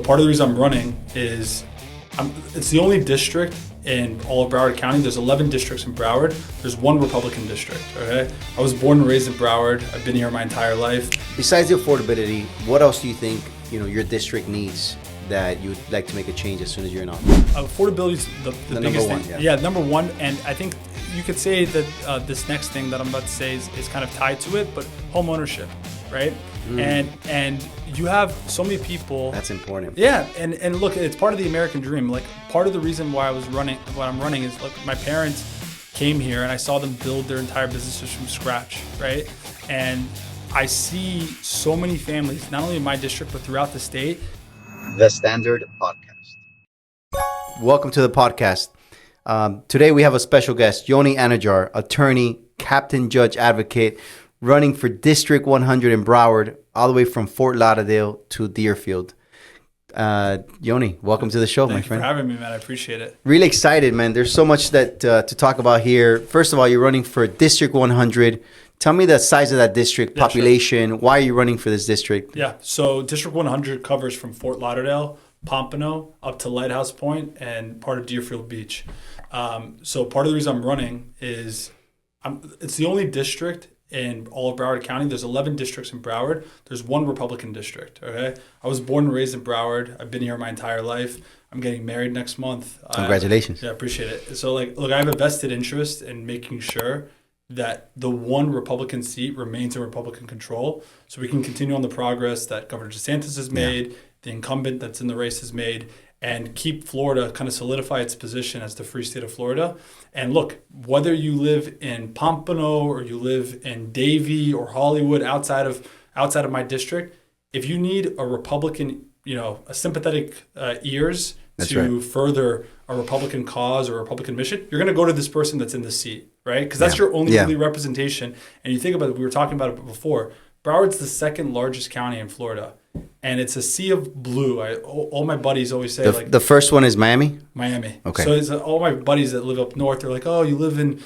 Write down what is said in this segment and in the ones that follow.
part of the reason I'm running is it's the only district in all of Broward County. There's 11 districts in Broward. There's one Republican district, okay? I was born and raised in Broward. I've been here my entire life. Besides the affordability, what else do you think, your district needs that you would like to make a change as soon as you're in office? Affordability is the biggest number one, thing. Yeah, number one. And I think you could say that this next thing that I'm about to say is kind of tied to it, but homeownership, right? And you have so many people. That's important. Yeah, and look, it's part of the American dream. Like, part of the reason why I'm running is, like, my parents came here and I saw them build their entire businesses from scratch, right? And I see so many families, not only in my district, but throughout the state. The Standard Podcast. Welcome to the podcast. Today we have a special guest, Yoni Anijar, attorney, captain, judge, advocate, running for District 100 in Broward, all the way from Fort Lauderdale to Deerfield. Yoni, welcome to the show, my friend. Thank you for having me, man. I appreciate it. Really excited, man. There's so much that to talk about here. First of all, you're running for District 100. Tell me the size of that district, population. Sure. Why are you running for this district? Yeah, so District 100 covers from Fort Lauderdale, Pompano, up to Lighthouse Point, and part of Deerfield Beach. So part of the reason I'm running is it's the only district in all of Broward County. There's 11 districts in Broward. There's one Republican district, okay? I was born and raised in Broward. I've been here my entire life. I'm getting married next month. Congratulations. Yeah, appreciate it. So, look, I have a vested interest in making sure that the one Republican seat remains in Republican control, so we can continue on the progress that Governor DeSantis has made, the incumbent that's in the race has made, and keep Florida, kind of solidify its position as the free state of Florida. And look, whether you live in Pompano or you live in Davie or Hollywood, outside of my district, if you need a Republican, a sympathetic ears further a Republican cause or a Republican mission, you're going to go to this person that's in the seat, right? Because that's your only really representation. And you think about it, we were talking about it before, Broward's the second largest county in Florida, and it's a sea of blue. All my buddies always say, the first one is Miami? Miami. Okay. So it's, all my buddies that live up north, they're like, oh, you live in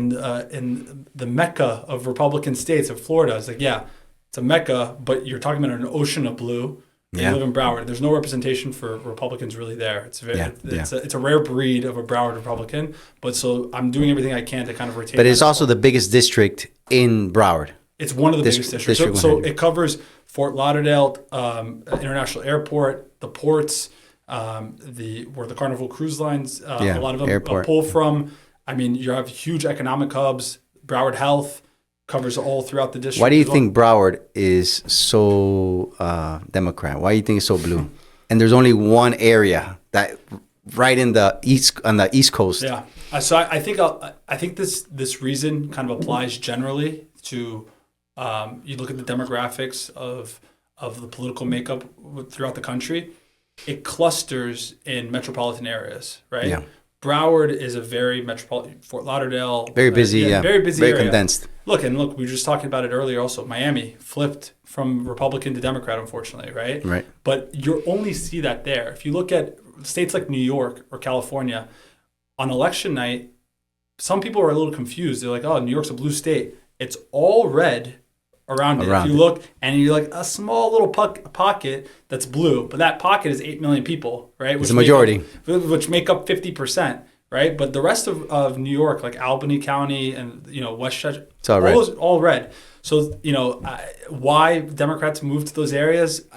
the Mecca of Republican states of Florida. It's like, yeah, it's a Mecca, but you're talking about an ocean of blue. You live in Broward. There's no representation for Republicans really there. It's a rare breed of a Broward Republican. But so I'm doing everything I can to kind of retain. But it's also the biggest district in Broward. It's one of the biggest districts. So it covers Fort Lauderdale International Airport, the ports, where the Carnival Cruise Lines, a lot of them pull from. I mean, you have huge economic hubs. Broward Health covers all throughout the district. Why do you think Broward is so Democrat? Why do you think it's so blue? And there's only one area that right on the East Coast. Yeah. So I think this reason kind of applies generally to you look at the demographics of the political makeup throughout the country. It clusters in metropolitan areas, right? Yeah. Broward is a very metropolitan, Fort Lauderdale. Very busy, very busy very area. Condensed. Look, we were just talking about it earlier also. Miami flipped from Republican to Democrat, unfortunately, right? Right. But you only see that there. If you look at states like New York or California, on election night, some people are a little confused. They're like, oh, New York's a blue state. It's all red around it. If you look, and you're like a small little pocket that's blue, but that pocket is 8 million people, right? It's a majority. Which make up 50%, right? But the rest of New York, like Albany County and, Westchester, it's all red. All red. So, why Democrats move to those areas,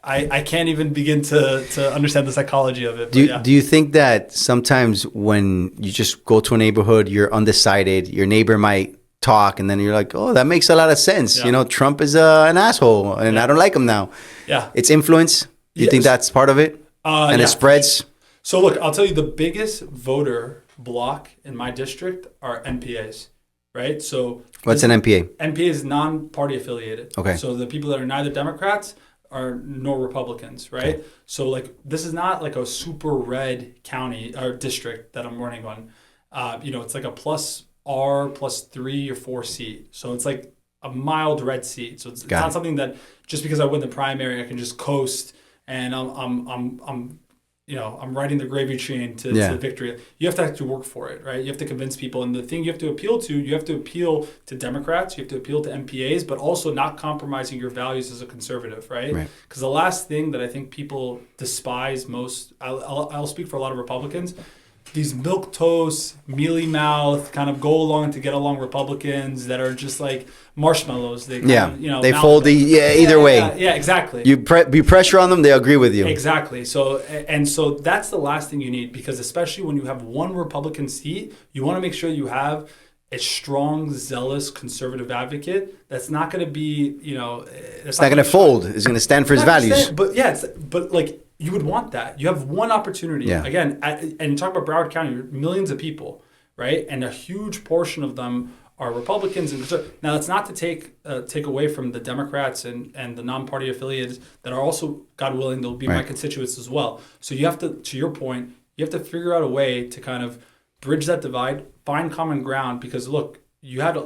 I can't even begin to understand the psychology of it. Do you think that sometimes when you just go to a neighborhood, you're undecided, your neighbor might talk, and then you're like, oh, that makes a lot of sense. Yeah. Trump is an asshole, and I don't like him now. Yeah. It's influence. You think that's part of it? And it spreads? So look, I'll tell you, the biggest voter block in my district are NPAs, right? So what's an NPA? NPA is non-party affiliated. Okay. So the people that are neither Democrats nor Republicans, right? Okay. So this is not like a super red county or district that I'm running on. It's like a plus R plus 3 or 4 seat. So it's like a mild red seat. So it's not something that just because I win the primary, I can just coast and I'm I'm riding the gravy train to victory. You have to actually work for it, right? You have to convince people. And the thing you have to appeal to Democrats, you have to appeal to MPAs, but also not compromising your values as a conservative, right? Because the last thing that I think people despise most, I'll speak for a lot of Republicans, these milquetoast, mealy mouth, kind of go along to get along Republicans that are just like marshmallows. They they fold either way. Yeah, exactly. You pressure on them, they agree with you. Exactly. So that's the last thing you need, because especially when you have one Republican seat, you want to make sure you have a strong, zealous conservative advocate that's not going to be, it's not going to fold. It's going to stand for his values. But like, you would want that. You have one opportunity. Again, and you talk about Broward County, millions of people, right? And a huge portion of them are Republicans and conservatives. Now, that's not to take away from the Democrats and the non-party affiliates that are also, God willing, they'll be my constituents as well. So you have to your point, you have to figure out a way to kind of bridge that divide, find common ground, because look, you had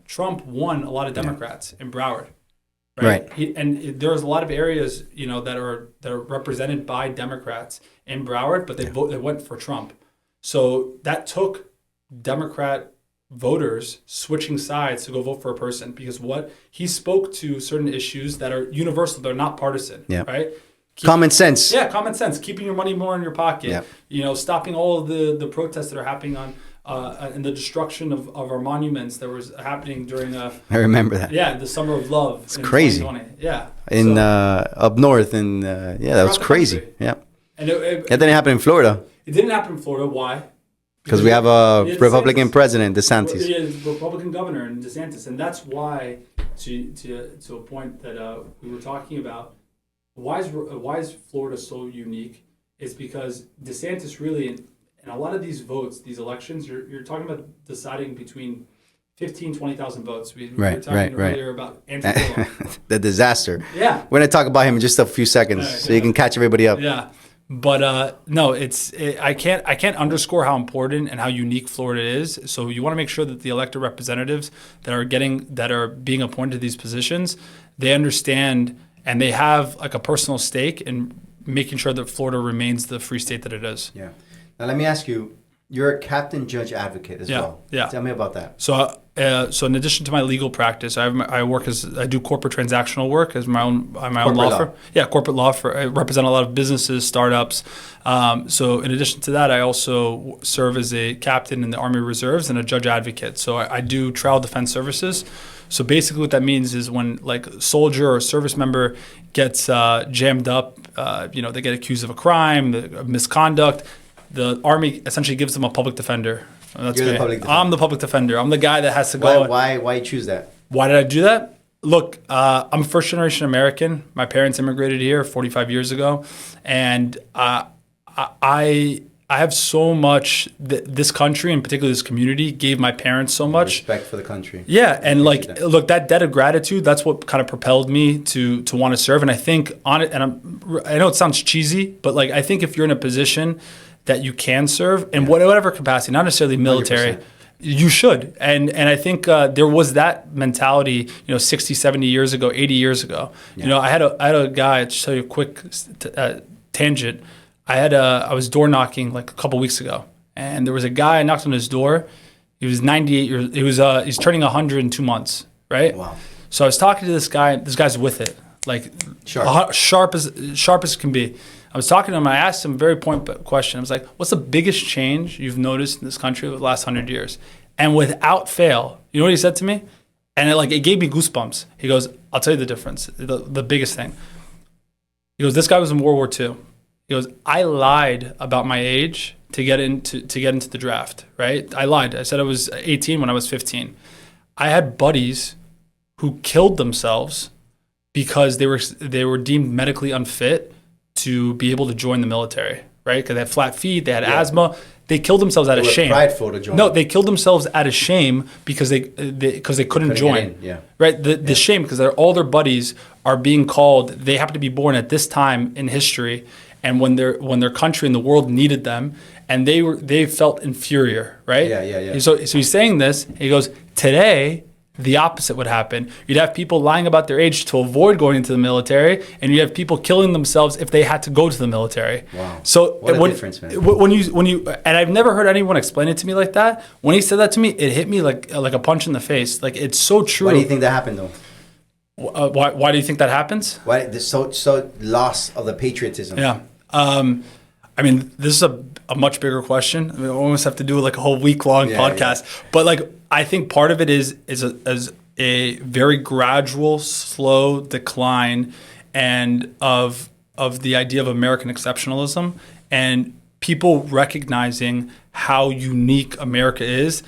Trump won a lot of Democrats in Broward. Right. There's a lot of areas, that are represented by Democrats in Broward, but they went for Trump. So that took Democrat voters switching sides to go vote for a person, because he spoke to certain issues that are universal, they're not partisan. Right. Common sense. Yeah, common sense. Keeping your money more in your pocket. Stopping all of the protests that are happening and the destruction of our monuments that was happening during I remember that. Yeah, the Summer of Love. It's crazy. 2020. Yeah. Up north, and that was crazy. Country. Yeah. And it didn't happen in Florida. It didn't happen in Florida. Why? Because we have a Republican president, DeSantis. Yeah, Republican governor, and DeSantis, and that's why, to a point that we were talking about, why is Florida so unique? Is because DeSantis really, in a lot of these votes, these elections, you're talking about deciding between 20,000 votes. We were talking earlier about Andrew Cuomo. The disaster. Yeah. We're going to talk about him in just a few seconds, so you can catch everybody up. Yeah. But no, I can't underscore how important and how unique Florida is. So you want to make sure that the elected representatives that are being appointed to these positions, they understand and they have like a personal stake in making sure that Florida remains the free state that it is. Yeah. Now let me ask you, you're a captain judge advocate as well. Yeah. Tell me about that. So in addition to my legal practice, I do corporate transactional work as my own law firm. Yeah, corporate law firm. I represent a lot of businesses, startups. So in addition to that, I also serve as a captain in the Army Reserves and a judge advocate. So I do trial defense services. So basically what that means is when like a soldier or service member gets jammed up, they get accused of a crime, misconduct, the Army essentially gives them a public defender. That's You're me. the public defender. I'm the public defender. I'm the guy that has to go. Why you choose that? Why did I do that? Look, I'm a first generation American. My parents immigrated here 45 years ago. And I have so much, this country and particularly this community gave my parents so much. Respect for the country. Yeah. And look, that debt of gratitude, that's what kind of propelled me to want to serve. And I think on it, and I know it sounds cheesy, but like, I think if you're in a position that you can serve in whatever capacity, not necessarily military, 100%. You should. And I think there was that mentality, 60, 70 years ago, 80 years ago. Yeah. I had a guy, to tell you a quick tangent. I was door knocking like a couple weeks ago, and there was a guy, I knocked on his door. He was 98 years, he's turning 100 in 2 months, right? Wow. So I was talking to this guy, this guy's with it, like sharp as can be. I was talking to him, I asked him a very point question. I was like, what's the biggest change you've noticed in this country over the last 100 years? And without fail, you know what he said to me? And it gave me goosebumps. He goes, I'll tell you the difference, the biggest thing. He goes, this guy was in World War II. He goes, I lied about my age to get into the draft, right? I lied. I said I was 18 when I was 15. I had buddies who killed themselves because they were deemed medically unfit to be able to join the military, right? Because they had flat feet, they had asthma. They killed themselves out of shame. Prideful to join. No, they killed themselves out of shame because they couldn't join. Yeah. Right. The shame because all their buddies are being called. They happen to be born at this time in history, and when their country and the world needed them, and they felt inferior. Right. Yeah. So he's saying this. He goes, today the opposite would happen. You'd have people lying about their age to avoid going into the military, and you have people killing themselves if they had to go to the military. Wow. So what a difference, man. When you and I've never heard anyone explain it to me like that. When he said that to me, it hit me like a punch in the face. Like, it's so true. Why do you think that happened, though? Why do you think that happens? Why so loss of the patriotism? Yeah. I mean, this is a much bigger question. I mean, we almost have to do like a whole week-long podcast. Yeah. But like, I think part of it is a very gradual, slow decline and of the idea of American exceptionalism and people recognizing how unique America is,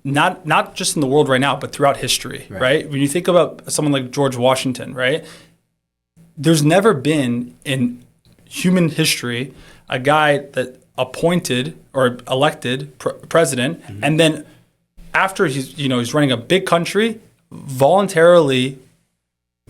not just in the world right now, but throughout history, right? When you think about someone like George Washington, right? There's never been in human history a guy that appointed or elected president, and then after he's running a big country, voluntarily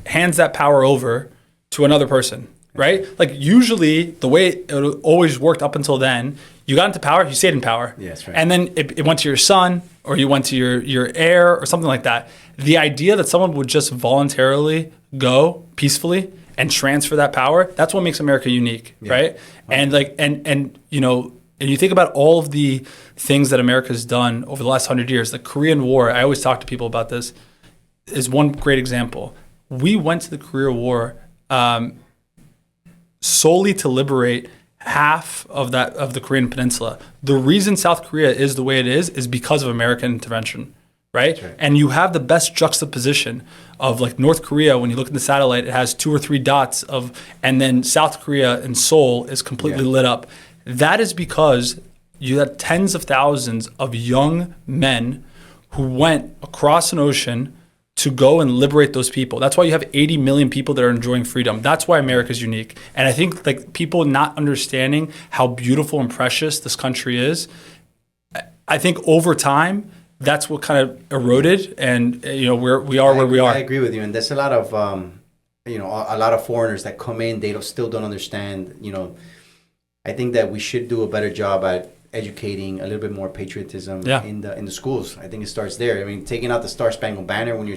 hands that power over to another person, right? Like, usually the way it always worked up until then, you got into power, you stayed in power. Yeah, that's right. And then it went to your son, or you went to your heir, or something like that. The idea that someone would just voluntarily go peacefully and transfer that power, that's what makes America unique, right? And like, and you think about all of the things that America's done over the last 100 years. The Korean War, I always talk to people about this, is one great example. We went to the Korean War solely to liberate half of the Korean Peninsula. The reason South Korea is the way it is because of American intervention. Right? And you have the best juxtaposition of like North Korea. When you look at the satellite, it has 2 or 3 dots and then South Korea and Seoul is completely lit up. That is because you had tens of thousands of young men who went across an ocean to go and liberate those people. That's why you have 80 million people that are enjoying freedom. That's why America is unique. And I think like people not understanding how beautiful and precious this country is, I think over time, that's what kind of eroded, and where we are. I agree with you, and there's a lot of a lot of foreigners that come in. They still don't understand. I think that we should do a better job at educating a little bit more patriotism in the schools. I think it starts there. I mean, taking out the Star Spangled Banner when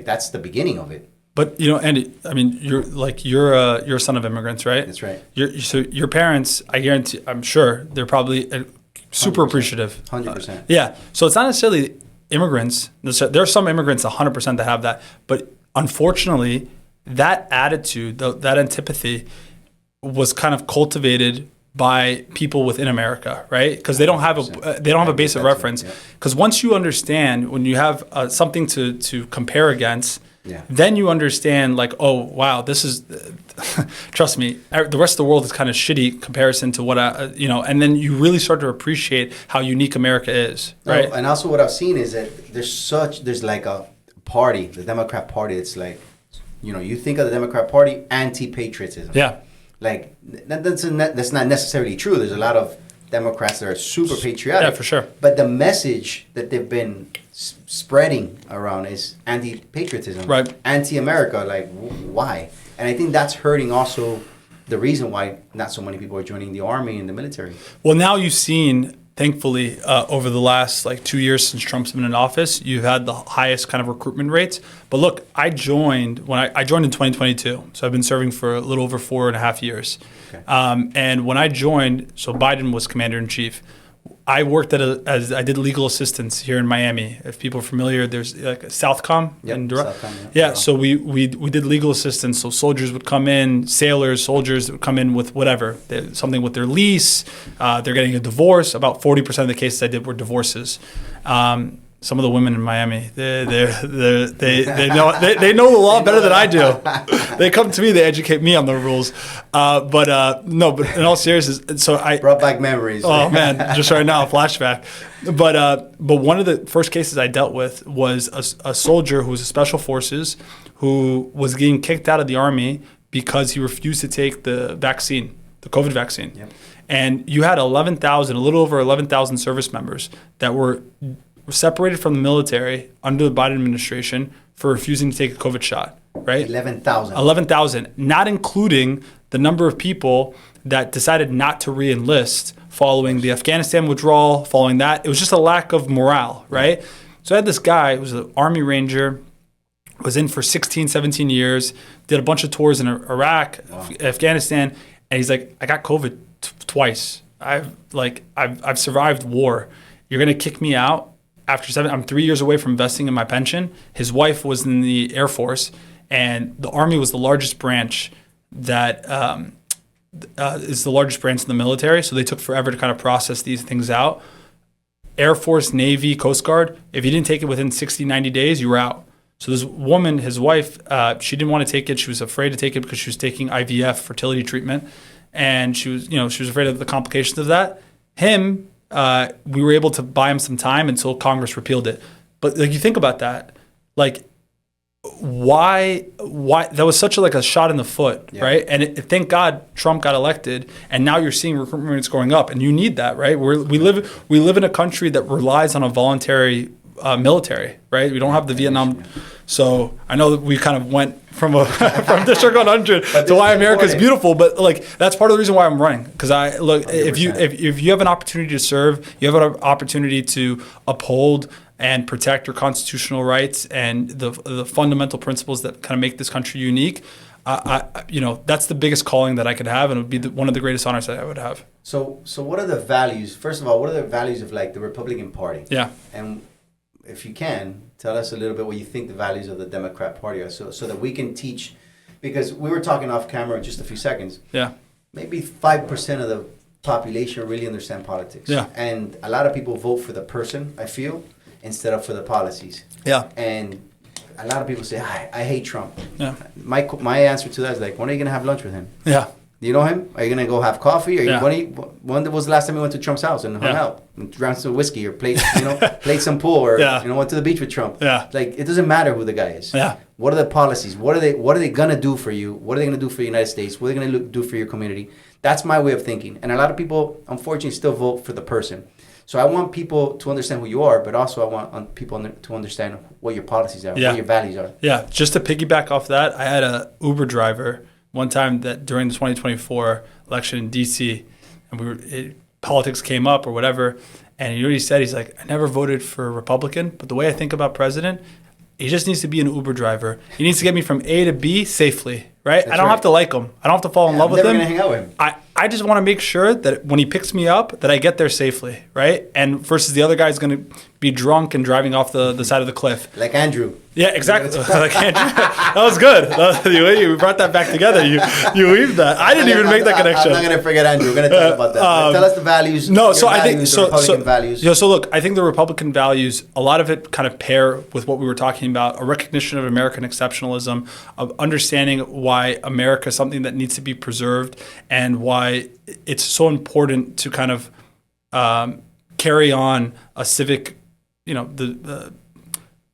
that's the beginning of it. But Andy, I mean, you're a son of immigrants, right? That's right. So your parents, I guarantee, I'm sure they're probably super 100%. Appreciative. 100%. Yeah. So it's not necessarily immigrants. There are some immigrants 100% that have that. But unfortunately, that attitude, that antipathy was kind of cultivated by people within America, right? Because they don't have a base of reference. Because once you understand, when you have something to compare against, then you understand like, oh, wow, this is, trust me, the rest of the world is kind of shitty comparison to what and then you really start to appreciate how unique America is, right? And also what I've seen is that there's like a party, the Democrat Party. It's like, you think of the Democrat Party, anti-patriotism. Yeah. Like, that's not necessarily true. There's a lot of Democrats that are super patriotic. Yeah, for sure. But the message that they've been spreading around is anti-patriotism, right? Anti-America. Like, why? And I think that's hurting also the reason why not so many people are joining the army and the military. Well, now you've seen, thankfully, over the last 2 years since Trump's been in office, you've had the highest kind of recruitment rates. But look, I joined in 2022, so I've been serving for a little over 4.5 years. Okay. And when I joined, so Biden was commander-in-chief. I worked I did legal assistance here in Miami. If people are familiar, there's like Southcom. Southcom, so we did legal assistance. So soldiers would come in, soldiers would come in with whatever, something with their lease. They're getting a divorce. About 40% of the cases I did were divorces. Some of the women in Miami, they know the law better than I do. They come to me, they educate me on the rules. But in all seriousness, so I brought back memories. Oh man, just right now, a flashback. But one of the first cases I dealt with was a soldier who was in Special Forces who was getting kicked out of the Army because he refused to take the vaccine, the COVID vaccine. Yep. And you had a little over 11,000 service members that were separated from the military under the Biden administration for refusing to take a COVID shot, right? 11,000. 11,000, not including the number of people that decided not to re-enlist following the Afghanistan withdrawal, following that. It was just a lack of morale, right? So I had this guy who was an Army Ranger, was in for 16, 17 years, did a bunch of tours in Iraq, Afghanistan, and he's like, I got COVID twice. I've survived war. You're gonna kick me out after 7? I'm 3 years away from investing in my pension. His wife was in the Air Force, and the Army was the largest branch that is the largest branch in the military. So they took forever to kind of process these things out. Air Force, Navy, Coast Guard, if you didn't take it within 60, 90 days, you were out. So this woman, his wife, she didn't want to take it. She was afraid to take it because she was taking IVF, fertility treatment. And she was afraid of the complications of that. We were able to buy him some time until Congress repealed it. But like, you think about that, like, why that was such a shot in the foot, right? And thank God Trump got elected, and now you're seeing recruitment rates going up, and you need that, right? We live in a country that relies on a voluntary military, right? We don't have the Vietnam. So I know that we kind of went from District 100 to why America is beautiful, but like, that's part of the reason why I'm running. Because if you have an opportunity to serve, you have an opportunity to uphold and protect your constitutional rights and the fundamental principles that kind of make this country unique. That's the biggest calling that I could have, and it would be one of the greatest honors that I would have. So what are the values? First of all, what are the values of the Republican Party? Yeah. And if you can, tell us a little bit what you think the values of the Democrat Party are, so that we can teach, because we were talking off camera just a few seconds. Yeah. Maybe 5% of the population really understand politics. Yeah. And a lot of people vote for the person, I feel, instead of for the policies. Yeah. And a lot of people say, I hate Trump. Yeah. My answer to that is when are you going to have lunch with him? Yeah. Do you know him? Are you going to go have coffee? Yeah. When was the last time you went to Trump's house and hung out and drank some whiskey or played some pool or went to the beach with Trump? Yeah. It doesn't matter who the guy is. Yeah. What are the policies? What are they going to do for you? What are they going to do for the United States? What are they going to do for your community? That's my way of thinking. And a lot of people, unfortunately, still vote for the person. So I want people to understand who you are, but also I want people to understand what your policies are, what your values are. Yeah. Just to piggyback off that, I had a Uber driver one time that during the 2024 election in DC, and politics came up or whatever, and he said, he's like, I never voted for a Republican, but the way I think about president, he just needs to be an Uber driver. He needs to get me from A to B safely, right? I don't have to like him. I don't have to fall in love with him. I'm never going to hang out with him. I just want to make sure that when he picks me up, that I get there safely, right? And versus the other guy's going to be drunk and driving off the side of the cliff. Like Andrew. Yeah, exactly. Like Andrew. That was good. You brought that back together. You weaved that. I didn't even make that connection. I'm not going to forget Andrew. We're going to talk about that. Tell us the values. No, so I think the Republican values. Yeah, so look, I think the Republican values, a lot of it kind of pair with what we were talking about, a recognition of American exceptionalism, of understanding why America is something that needs to be preserved, and why it's so important to kind of carry on a civic,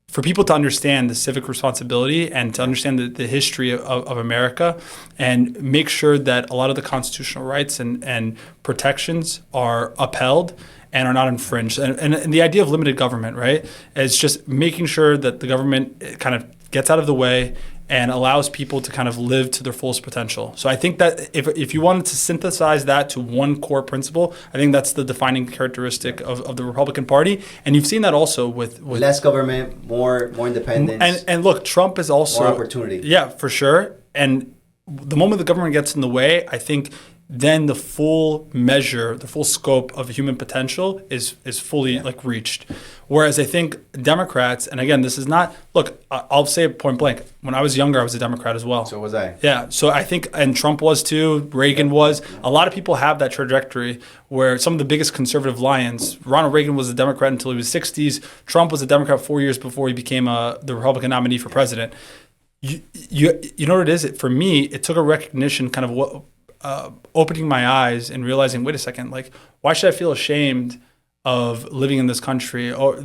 for people to understand the civic responsibility and to understand the history of America, and make sure that a lot of the constitutional rights and protections are upheld and are not infringed. And the idea of limited government, right, is just making sure that the government kind of gets out of the way and allows people to kind of live to their fullest potential. So I think that if you wanted to synthesize that to one core principle, I think that's the defining characteristic of the Republican Party. And you've seen that also with less government, more independence. And look, Trump is also more opportunity. Yeah, for sure. And the moment the government gets in the way, I think then the full measure, the full scope of human potential is fully reached. Whereas I think Democrats, and again, this is not, look, I'll say it point blank. When I was younger, I was a Democrat as well. So was I. Yeah. So I think, and Trump was too, Reagan was. A lot of people have that trajectory where some of the biggest conservative lions, Ronald Reagan was a Democrat until he was 60s. Trump was a Democrat 4 years before he became the Republican nominee for president. You know what it is? For me, it took a recognition kind of what, opening my eyes and realizing, wait a second, why should I feel ashamed of living in this country? Or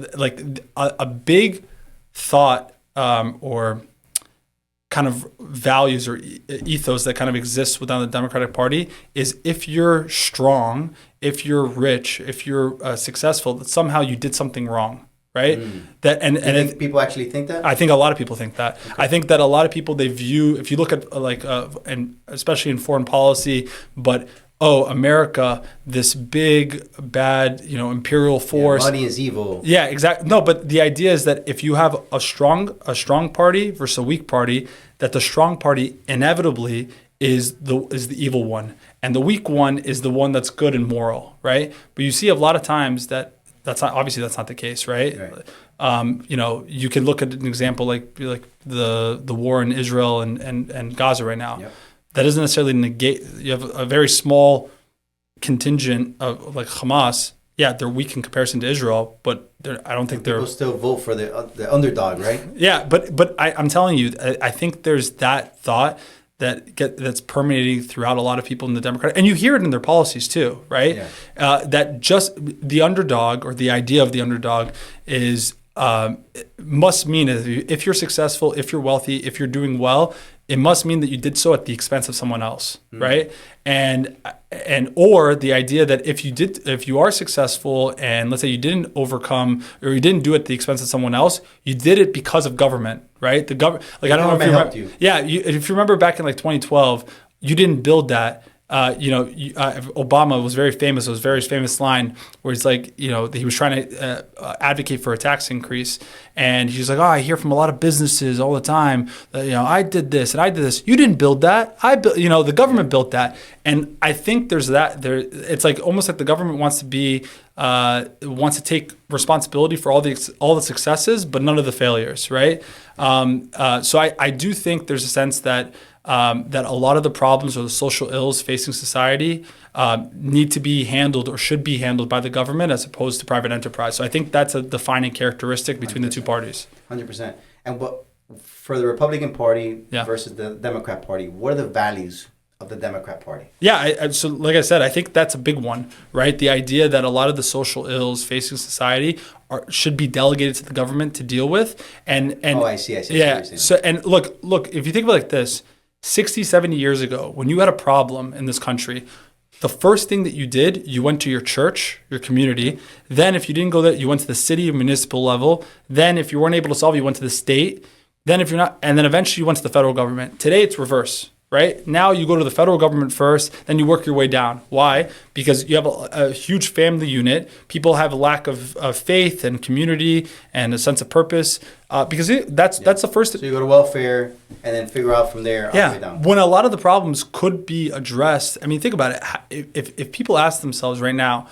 a big thought or kind of values or ethos that kind of exists within the Democratic Party is, if you're strong, if you're rich, if you're successful, that somehow you did something wrong. Right. That and think people actually think that? I think a lot of people think that. Okay. I think that a lot of people, they view, if you look at and especially in foreign policy, but oh, America, this big, bad, imperial force. Money is evil. Yeah, exactly. No, but the idea is that if you have a strong party versus a weak party, that the strong party inevitably is the evil one, and the weak one is the one that's good and moral, right? But you see a lot of times that's not the case, right? You can look at an example like the war in Israel and Gaza right now. Yep. That doesn't necessarily negate. You have a very small contingent of like Hamas. Yeah, they're weak in comparison to Israel, but I don't think people still vote for the underdog, right? Yeah, but I'm telling you, I think there's that thought that's permeating throughout a lot of people in the Democratic, and you hear it in their policies too, right? Yeah. That just the underdog, or the idea of the underdog, is must mean if you're successful, if you're wealthy, if you're doing well, it must mean that you did so at the expense of someone else, right? And or the idea that if you are successful, and let's say you didn't overcome, or you didn't do it at the expense of someone else, you did it because of government, right? The government, like, I don't know if you remember, you. Yeah, if you remember back in like 2012, you didn't build that. Obama was very famous. It was a very famous line where he's like, he was trying to advocate for a tax increase, and he's like, I hear from a lot of businesses all the time that, I did this and I did this. You didn't build that. The government built that. And I think there's that there. It's like almost like the government wants to take responsibility for all the successes, but none of the failures, right? So I do think there's a sense that a lot of the problems or the social ills facing society need to be handled, or should be handled, by the government as opposed to private enterprise. So I think that's a defining characteristic between 100%. The two parties. 100%. And for the Republican Party versus the Democrat Party, what are the values of the Democrat Party? Yeah, so like I said, I think that's a big one, right? The idea that a lot of the social ills facing society should be delegated to the government to deal with. And I see. Yeah. So, and look, if you think about it like this, 60, 70 years ago, when you had a problem in this country, the first thing that you did, you went to your church, your community. Then if you didn't go there, you went to the city or municipal level. Then if you weren't able to solve it, you went to the state. Then if you're not, and then eventually you went to the federal government. Today it's reverse, right? Now you go to the federal government first, then you work your way down. Why? Because you have a huge family unit. People have a lack of faith and community and a sense of purpose. Because that's the first. So you go to welfare and then figure out from there all the way down. When a lot of the problems could be addressed. I mean, think about it. If people ask themselves right now,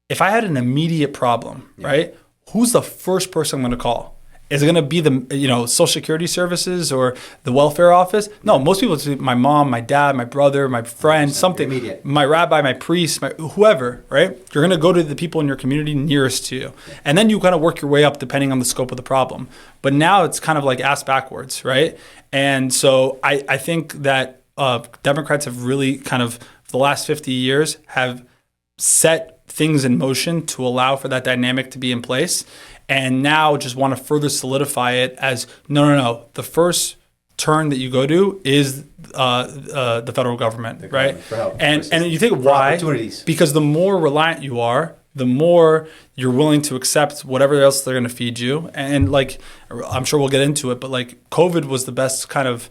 if I had an immediate problem, right, who's the first person I'm going to call? Is it going to be the Social Security services or the welfare office? No, most people say my mom, my dad, my brother, my friend, something, immediate. My rabbi, my priest, whoever, right? You're going to go to the people in your community nearest to you. And then you kind of work your way up depending on the scope of the problem. But now it's kind of like ass backwards, right? And so I think that Democrats have really kind of, for the last 50 years, have set things in motion to allow for that dynamic to be in place. And now just want to further solidify it as no. The first turn that you go to is the federal government, right? For help, and you think why? Because the more reliant you are, the more you're willing to accept whatever else they're going to feed you. And like, I'm sure we'll get into it, but like COVID was the best kind of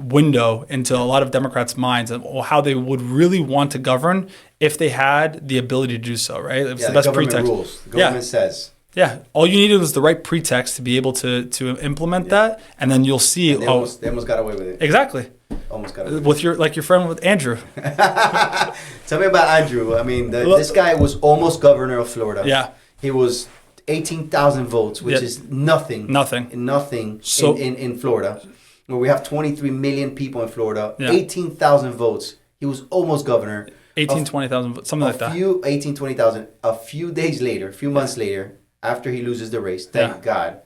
window into a lot of Democrats' minds and how they would really want to govern if they had the ability to do so, right? It was the best pretext. Rules. The government says. Yeah, all you needed was the right pretext to be able to implement that, and then you'll see. They almost got away with it. Exactly. Almost got away with your friend with Andrew. Tell me about Andrew. I mean, this guy was almost governor of Florida. Yeah. He was 18,000 votes, which is nothing. Nothing. So, in Florida, where we have 23 million people in Florida. Yeah. 18,000 votes. He was almost governor. 20,000, something like that. 20,000. A few days later, a few months later, after he loses the race, thank God,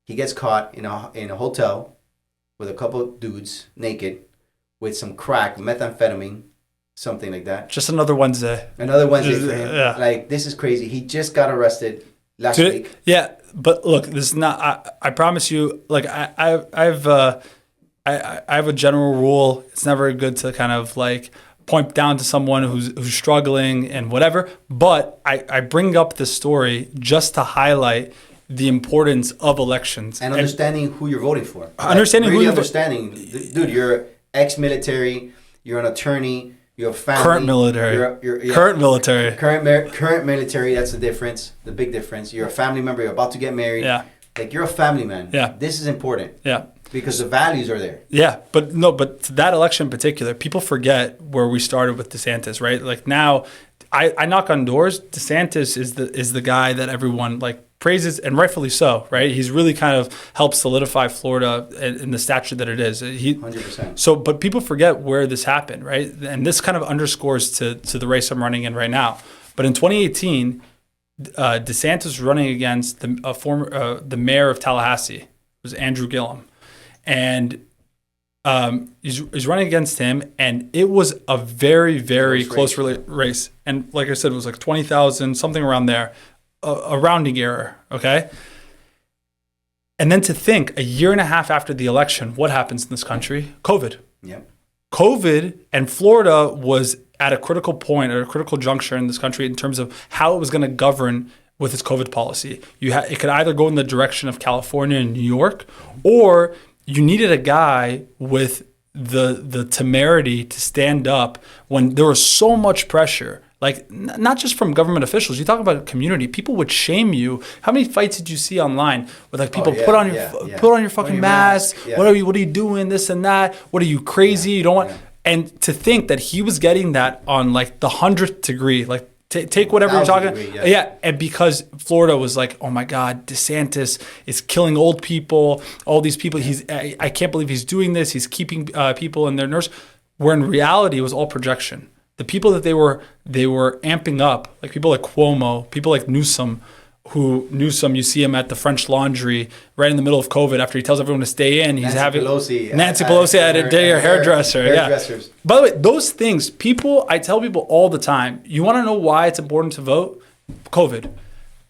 he gets caught in a hotel with a couple of dudes naked with some crack, methamphetamine, something like that. Just another Wednesday. Another Wednesday for him. Yeah. Like, this is crazy. He just got arrested last week. Yeah, but look, this is not. I promise you. Like, I have a general rule. It's never good to kind of like point down to someone who's struggling and whatever. But I bring up this story just to highlight the importance of elections and understanding who you're voting for. Understanding really who understanding, dude. You're ex-military. You're an attorney. You have family. Current military. Current military. Current military. That's the difference. The big difference. You're a family member. You're about to get married. Yeah. Like, you're a family man. Yeah. This is important. Yeah. Because the values are there. Yeah, but that election in particular, people forget where we started with DeSantis, right? Like, now, I knock on doors. DeSantis is the guy that everyone like praises, and rightfully so, right? He's really kind of helped solidify Florida in the stature that it is. 100%. So, but people forget where this happened, right? And this kind of underscores to the race I'm running in right now. But in 2018, DeSantis was running against the mayor of Tallahassee. It was Andrew Gillum, and he's running against him, and it was a very, very close race. And like I said, it was like 20,000, something around there, a rounding error, okay? And then to think, a year and a half after the election, what happens in this country? COVID. Yep. COVID, and Florida was at a critical point, at a critical juncture in this country in terms of how it was going to govern with its COVID policy. It could either go in the direction of California and New York, or you needed a guy with the temerity to stand up when there was so much pressure. Like, not just from government officials. You talk about community. People would shame you. How many fights did you see online with like people put on your fucking mask? Yeah. What are you doing? This and that. What are you crazy? You don't want. And to think that he was getting that on like the 100th degree, like take whatever you're talking. And because Florida was like, oh my God, DeSantis is killing old people. All these people. I can't believe he's doing this. He's keeping people in their nurse. Where in reality it was all projection. The people that they were amping up, like people like Cuomo, people like Newsom, you see him at the French Laundry right in the middle of COVID after he tells everyone to stay in. Nancy Pelosi at a day or hairdresser. Hairdressers. Yeah. By the way, those things, I tell people all the time, you want to know why it's important to vote? COVID.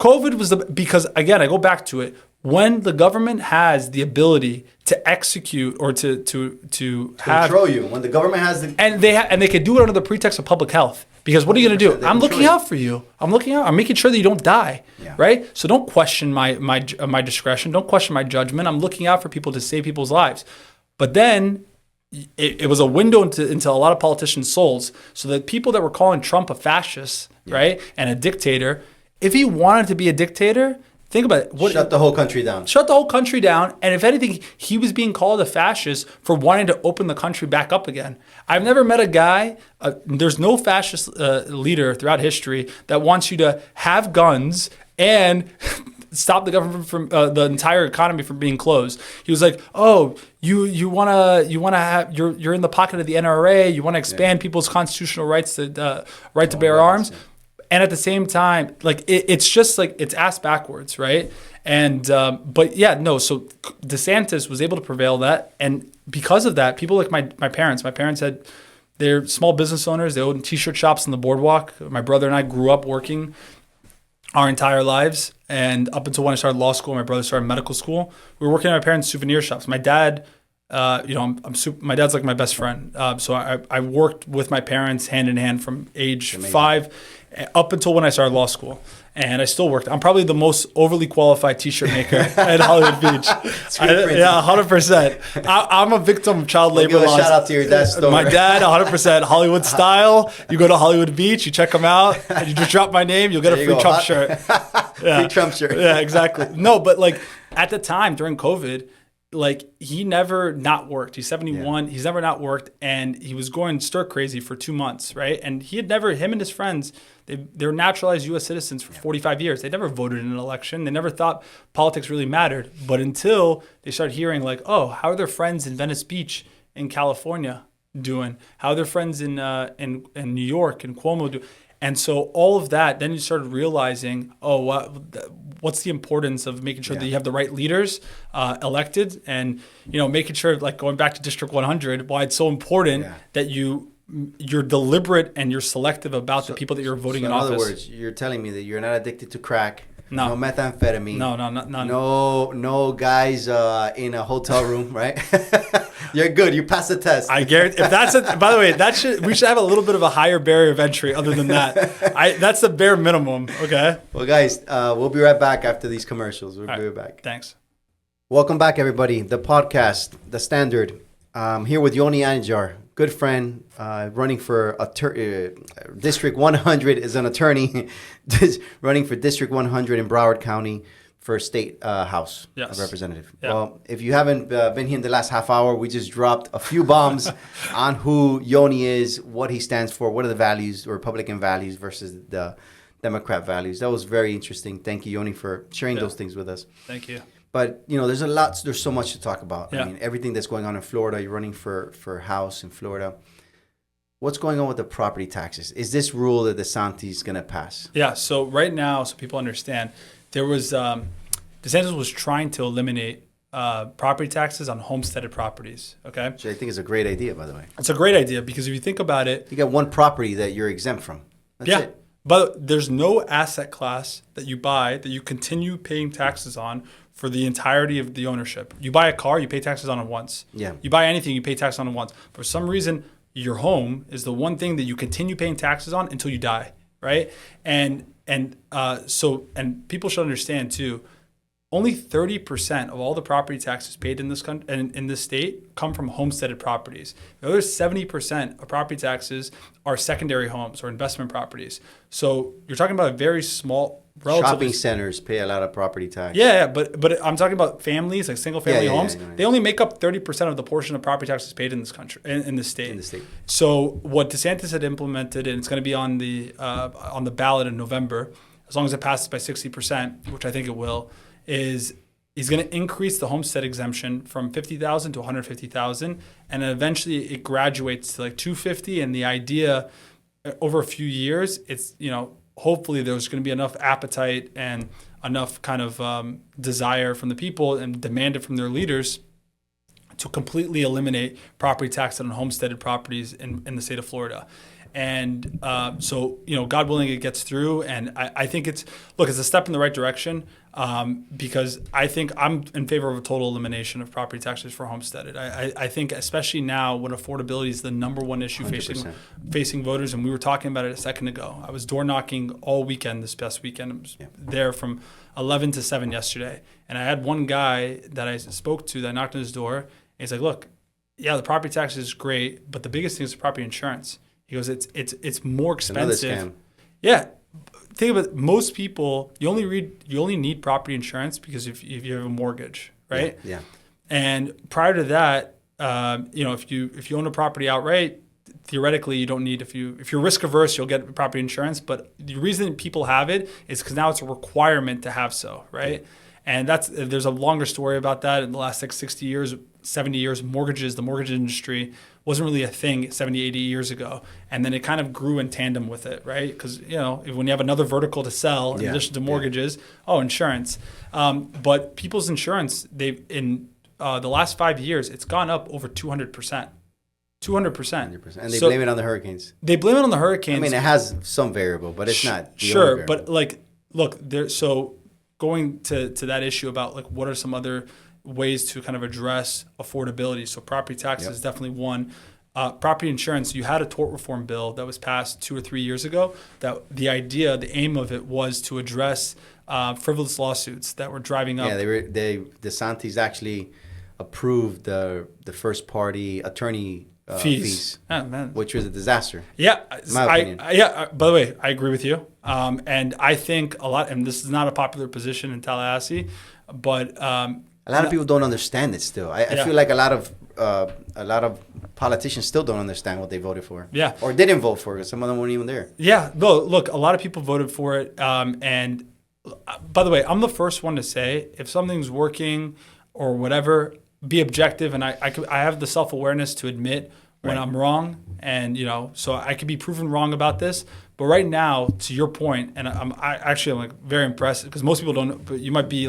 COVID was because again, I go back to it. When the government has the ability to execute or to control you, when the government has the and they could do it under the pretext of public health, because what are you going to do? I'm looking out for you. I'm making sure that you don't die, right? So don't question my discretion. Don't question my judgment. I'm looking out for people to save people's lives. But then it was a window into a lot of politicians' souls, so that people that were calling Trump a fascist, right, and a dictator, if he wanted to be a dictator. Think about it. Shut the whole country down. Shut the whole country down. And if anything, he was being called a fascist for wanting to open the country back up again. I've never met a guy, there's no fascist leader throughout history that wants you to have guns and stop the government from the entire economy from being closed. He was like, "Oh, you wanna have you're in the pocket of the NRA. You want to expand people's constitutional rights to right to bear arms." And at the same time, like it's just like it's ass backwards, right? And but yeah, no. So DeSantis was able to prevail that, and because of that, people like my parents. My parents they're small business owners. They owned t-shirt shops on the boardwalk. My brother and I grew up working our entire lives, and up until when I started law school, my brother started medical school. We were working at my parents' souvenir shops. My dad. My dad's like my best friend. So I worked with my parents hand in hand from age 5 up until when I started law school. And I still worked. I'm probably the most overly qualified t-shirt maker at Hollywood Beach. 100%. I'm a victim of child labor laws. Shout out to your dad's store. My dad, 100%. Hollywood style. You go to Hollywood Beach, you check them out, and you just drop my name, you'll get a free Trump shirt. Free Trump shirt. Yeah, exactly. No, but like at the time during COVID, like he never not worked. He's 71. He's never not worked, and he was going stir crazy for 2 months, right? And him and his friends, they were naturalized U.S. citizens for 45 years. They never voted in an election. They never thought politics really mattered. But until they started hearing like, oh, how are their friends in Venice Beach in California doing? How are their friends in New York and Cuomo doing? And so all of that, then you started realizing, what's the importance of making sure that you have the right leaders elected, and making sure, like going back to District 100, why it's so important that you're deliberate and you're selective about the people that you're voting in office. In other words, you're telling me that you're not addicted to crack. No methamphetamine. No. No guys in a hotel room, right? You're good. You passed the test. I guarantee. If that's by the way, we should have a little bit of a higher barrier of entry. Other than that, that's the bare minimum. Okay. Well, guys, we'll be right back after these commercials. We'll be right back. Thanks. Welcome back, everybody. The podcast, The Standard. Here with Yoni Anijar. good friend, running for District 100 is an attorney, running for District 100 in Broward County for state House of Representative. Yeah. Well, if you haven't been here in the last half hour, we just dropped a few bombs on who Yoni is, what he stands for, what are the values, the Republican values versus the Democrat values. That was very interesting. Thank you, Yoni, for sharing those things with us. Thank you. But, there's so much to talk about. I mean, everything that's going on in Florida, you're running for House in Florida. What's going on with the property taxes? Is this rule that DeSantis is going to pass? Yeah, so right now, so people understand, there was, DeSantis was trying to eliminate property taxes on homesteaded properties, okay? Which I think is a great idea, by the way. It's a great idea because if you think about it. You got one property that you're exempt from. That's it. But there's no asset class that you buy that you continue paying taxes on for the entirety of the ownership. You buy a car, you pay taxes on it once. Yeah. You buy anything, you pay tax on it once. For some reason, your home is the one thing that you continue paying taxes on until you die, right? And people should understand too, only 30% of all the property taxes paid in this country and in this state come from homesteaded properties. The other 70% of property taxes are secondary homes or investment properties. So you're talking about a very small, shopping centers pay a lot of property tax. Yeah, but I'm talking about families, like single family homes. They only make up 30% of the portion of property taxes paid in this country, in the state. So what DeSantis had implemented, and it's going to be on the ballot in November, as long as it passes by 60%, which I think it will, is he's going to increase the homestead exemption from $50,000 to $150,000, and eventually it graduates to like $250,000. And the idea, over a few years, it's hopefully there's going to be enough appetite and enough kind of desire from the people and demand it from their leaders to completely eliminate property tax on homesteaded properties in the state of Florida. And so, God willing, it gets through. And I think it's a step in the right direction because I think I'm in favor of a total elimination of property taxes for homesteaded. I think especially now when affordability is the number one issue facing voters. And we were talking about it a second ago. I was door knocking all weekend this past weekend. I was there from 11 to 7 yesterday. And I had one guy that I spoke to that knocked on his door. And he's like, look, yeah, the property tax is great, but the biggest thing is property insurance. He goes, it's more expensive. Another scam. Yeah, think about it. Most people, you only need property insurance because if you have a mortgage, right? Yeah. And prior to that, if you own a property outright, theoretically you don't need. If you're risk averse, you'll get property insurance. But the reason people have it is because now it's a requirement to have so, right? And there's a longer story about that. In the last 60 years, 70 years, the mortgage industry wasn't really a thing 70, 80 years ago. And then it kind of grew in tandem with it, right? Because, when you have another vertical to sell in addition to mortgages, insurance. But people's insurance, in the last 5 years, it's gone up over 200%. 200%. And they blame it on the hurricanes. They blame it on the hurricanes. I mean, it has some variable, but it's not. Sure, but so going to that issue about what are some other ways to kind of address affordability. So property tax is definitely one. Property insurance, you had a tort reform bill that was passed 2 or 3 years ago that the aim of it was to address frivolous lawsuits that were driving up. Yeah, DeSantis actually approved the first party attorney fees, which was a disaster. Yeah, in my opinion. By the way, I agree with you. And I think a lot, and this is not a popular position in Tallahassee, but a lot of people don't understand it still. I feel like a lot of politicians still don't understand what they voted for. Yeah. Or didn't vote for it. Some of them weren't even there. Yeah. No, look, a lot of people voted for it. And by the way, I'm the first one to say if something's working or whatever, be objective. And I have the self-awareness to admit when I'm wrong. And, so I could be proven wrong about this. But right now, to your point, and I'm very impressed because most people don't. But you might be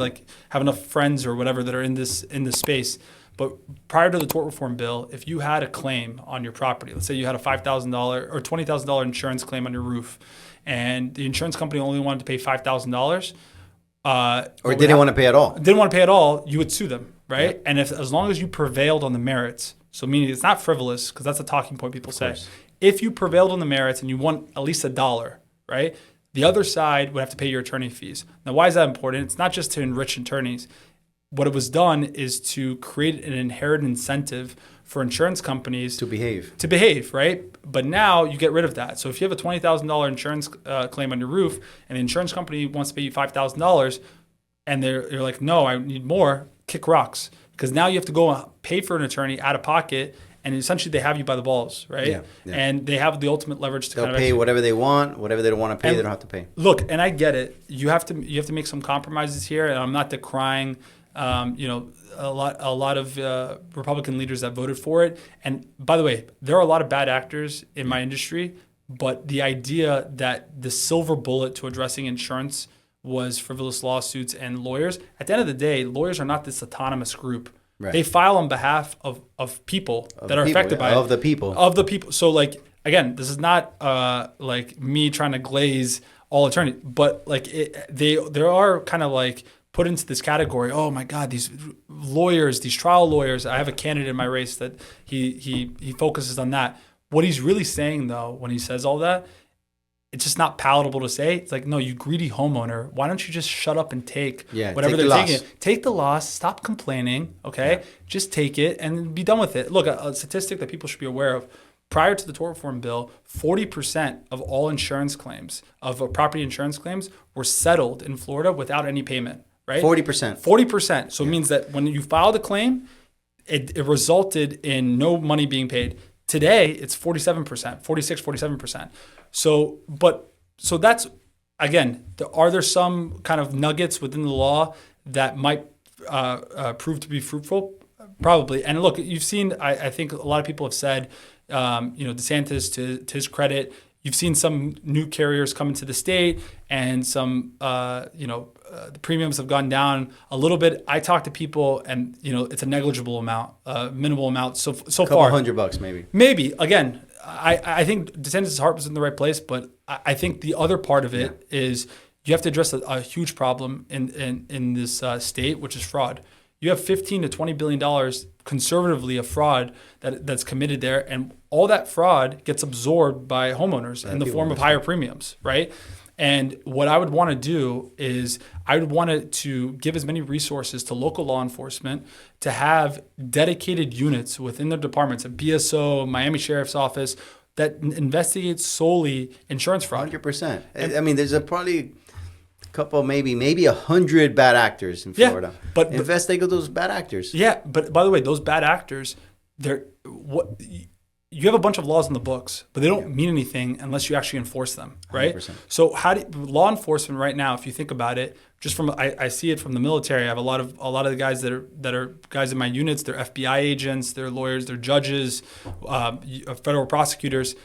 have enough friends or whatever that are in this space. But prior to the tort reform bill, if you had a claim on your property, let's say you had a $5,000 or $20,000 insurance claim on your roof, and the insurance company only wanted to pay $5,000, or didn't want to pay at all. Didn't want to pay at all, you would sue them, right? Yep. And as long as you prevailed on the merits, so meaning it's not frivolous because that's a talking point people say. If you prevailed on the merits and you won at least $1, right, the other side would have to pay your attorney fees. Now, why is that important? It's not just to enrich attorneys. What it was done is to create an inherent incentive for insurance companies to behave. Right? But now you get rid of that. So if you have a $20,000 insurance claim on your roof, and the insurance company wants to pay you $5,000, and you're like, no, I need more, kick rocks, because now you have to go pay for an attorney out of pocket. And essentially, they have you by the balls, right? Yeah, yeah. And they have the ultimate leverage to They'll pay whatever they want, whatever they don't want to pay, they don't have to pay. Look, and I get it. You have to make some compromises here, and I'm not decrying, a lot of Republican leaders that voted for it. And by the way, there are a lot of bad actors in my industry, but the idea that the silver bullet to addressing insurance was frivolous lawsuits and lawyers. At the end of the day, lawyers are not this autonomous group. Right. They file on behalf of people that are affected by it. Of the people. Of the people. So, like, again, this is not like me trying to glaze all attorneys, but like they are kind of like put into this category. Oh my God, these lawyers, these trial lawyers. I have a candidate in my race that he focuses on that. What he's really saying, though, when he says all that, it's just not palatable to say. It's like, no, you greedy homeowner. Why don't you just shut up and take whatever they're taking? Take the loss. Stop complaining, okay? Yeah. Just take it and be done with it. Look, a statistic that people should be aware of. Prior to the tort reform bill, 40% of all insurance claims, of property insurance claims, were settled in Florida without any payment, right? 40%. 40%. So it means that when you filed a claim, it resulted in no money being paid. Today, it's 47%, 46, 47%. So that's, again, are there some kind of nuggets within the law that might prove to be fruitful? Probably. And look, you've seen, I think a lot of people have said, DeSantis, to his credit, you've seen some new carriers come into the state, and some, the premiums have gone down a little bit. I talk to people, and it's a negligible amount, minimal amount so far. $200 maybe. Maybe. Again, I think DeSantis' heart was in the right place, but I think the other part of it is you have to address a huge problem in this state, which is fraud. You have $15 to $20 billion conservatively of fraud that's committed there, and all that fraud gets absorbed by homeowners in the form of higher premiums, right? And what I would want to do is I would want to give as many resources to local law enforcement to have dedicated units within their departments, a BSO, Miami Sheriff's Office, that investigates solely insurance fraud. 100%. I mean, there's probably a couple, maybe 100 bad actors in Florida. But investigate those bad actors. Yeah, but by the way, those bad actors, you have a bunch of laws in the books, but they don't mean anything unless you actually enforce them, right? 100%. So law enforcement right now, if you think about it, just from I see it from the military. I have a lot of the guys that are guys in my units. They're FBI agents, they're lawyers, they're judges, federal prosecutors.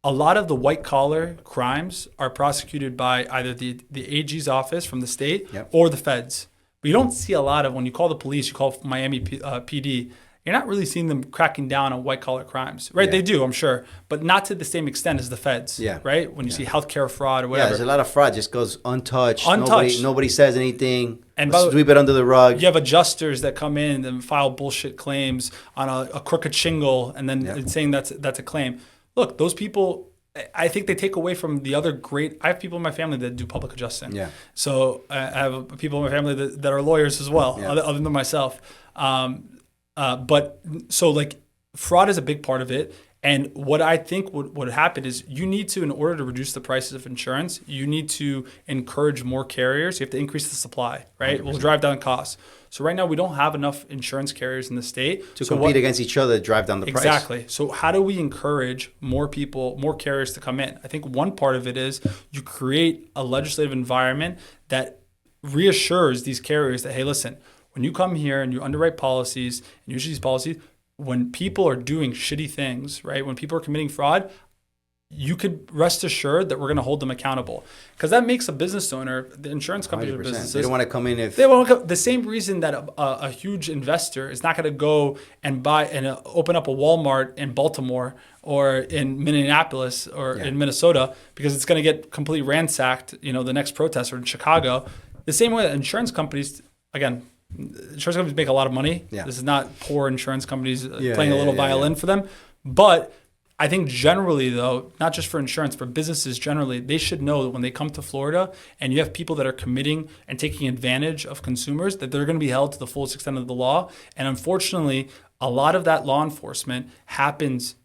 A lot of the white collar crimes are prosecuted by either the AG's office from the state or the feds. But you don't see a lot of, when you call the police, you call Miami PD. You're not really seeing them cracking down on white-collar crimes, right? Yeah. They do, I'm sure, but not to the same extent as the feds, right? When you see healthcare fraud or whatever. Yeah, there's a lot of fraud just goes untouched. Nobody says anything. And sweep it under the rug. You have adjusters that come in and file bullshit claims on a crooked shingle, and then saying that's a claim. Look, those people, I think they take away from the other great. I have people in my family that do public adjusting. Yeah. So I have people in my family that are lawyers as well, other than myself. But so like fraud is a big part of it. And what I think would happen is you need to, in order to reduce the prices of insurance, you need to encourage more carriers. You have to increase the supply, right? 100%. We'll drive down costs. So right now we don't have enough insurance carriers in the state. To compete against each other, drive down the price. Exactly. So how do we encourage more people, more carriers to come in? I think one part of it is you create a legislative environment that reassures these carriers that, hey, listen, when you come here and you underwrite policies and use these policies, when people are doing shitty things, right? When people are committing fraud, you could rest assured that we're going to hold them accountable. Because that makes a business owner, the insurance companies or businesses. They don't want to come in if... They won't come, the same reason that a huge investor is not going to go and buy and open up a Walmart in Baltimore or in Minneapolis or in Minnesota, because it's going to get completely ransacked, the next protest, or in Chicago. The same way that insurance companies, again, insurance companies make a lot of money. Yeah. This is not poor insurance companies playing a little violin for them. But I think generally, though, not just for insurance, for businesses generally, they should know that when they come to Florida and you have people that are committing and taking advantage of consumers, that they're going to be held to the fullest extent of the law. And unfortunately, a lot of that law enforcement happens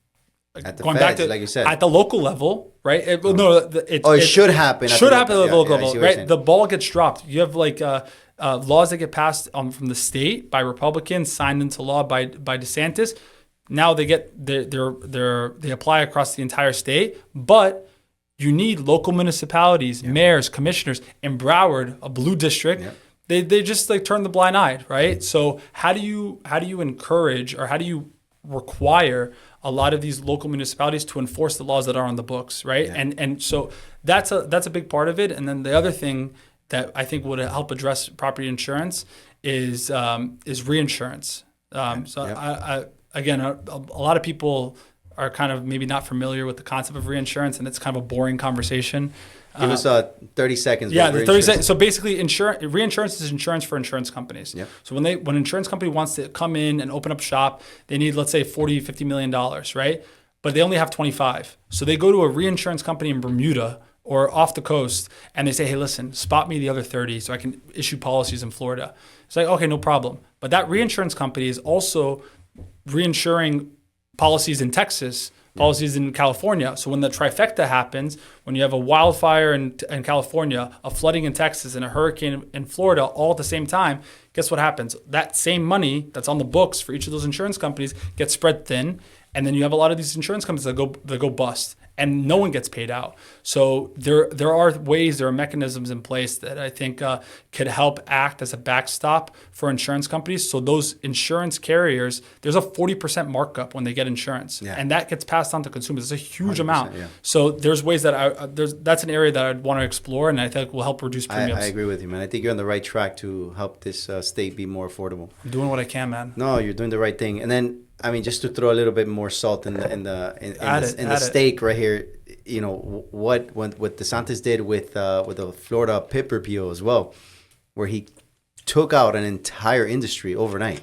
At the going feds, back to, like you said. at the local level, right? It Should happen. Should happen at the local I see level, what you're right? saying. The ball gets dropped. You have like laws that get passed from the state by Republicans, signed into law by DeSantis. Now they apply across the entire state, but you need local municipalities, mayors, commissioners. In Broward, a blue district, they just like turn the blind eye, right? So how do you encourage, or how do you require a lot of these local municipalities to enforce the laws that are on the books, right? And so that's a big part of it. And then the other thing that I think would help address property insurance is reinsurance. Again, a lot of people are kind of maybe not familiar with the concept of reinsurance, and it's kind of a boring conversation. Give us 30 seconds. Yeah, the 30 seconds. So basically, reinsurance is insurance for insurance companies. Yep. So when an insurance company wants to come in and open up shop, they need, let's say, $40-50 million, right? But they only have 25. So they go to a reinsurance company in Bermuda or off the coast, and they say, hey, listen, spot me the other 30 so I can issue policies in Florida. It's like, okay, no problem. But that reinsurance company is also reinsuring policies in Texas, policies in California. So when the trifecta happens, when you have a wildfire in California, a flooding in Texas, and a hurricane in Florida all at the same time, guess what happens? That same money that's on the books for each of those insurance companies gets spread thin, and then you have a lot of these insurance companies that go bust, and no one gets paid out. So there are ways, there are mechanisms in place that I think could help act as a backstop for insurance companies. So those insurance carriers, there's a 40% markup when they get insurance, and that gets passed on to consumers. It's a huge amount. Yeah. So there's ways that that's an area that I'd want to explore, and I think will help reduce premiums. I agree with you, man. I think you're on the right track to help this state be more affordable. I'm doing what I can, man. No, you're doing the right thing. And then, I mean, just to throw a little bit more salt in the steak right here, you know, what DeSantis did with the Florida PIP repeal as well, where he took out an entire industry overnight.